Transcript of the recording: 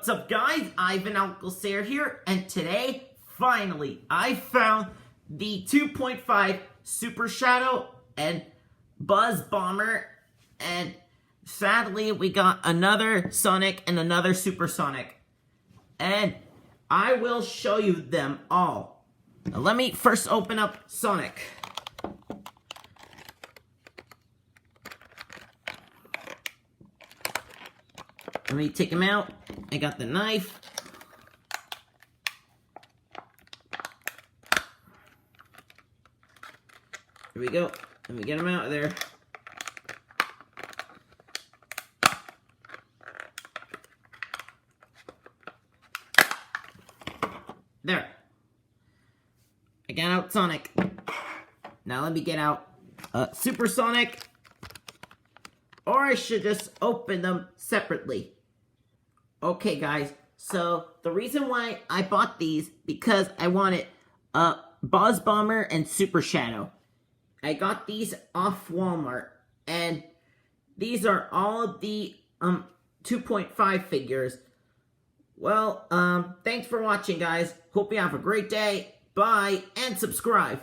What's up, guys? Ivan Uncle Sarah here, and today, finally, I found the 2.5 Super Shadow and Buzz Bomber, and sadly, we got another Sonic and another Supersonic, and I will show you them all. Now, let me first open up Sonic. Let me take him out. I got the knife. Here we go. Let me get him out of there. There. I got out Sonic. Now let me get out Supersonic. Or I should just open them separately. Okay, guys, so the reason why I bought these, because I wanted Buzz Bomber and Super Shadow. I got these off Walmart, and these are all of the 2.5 figures. Well, thanks for watching, guys. Hope you have a great day. Bye, and subscribe.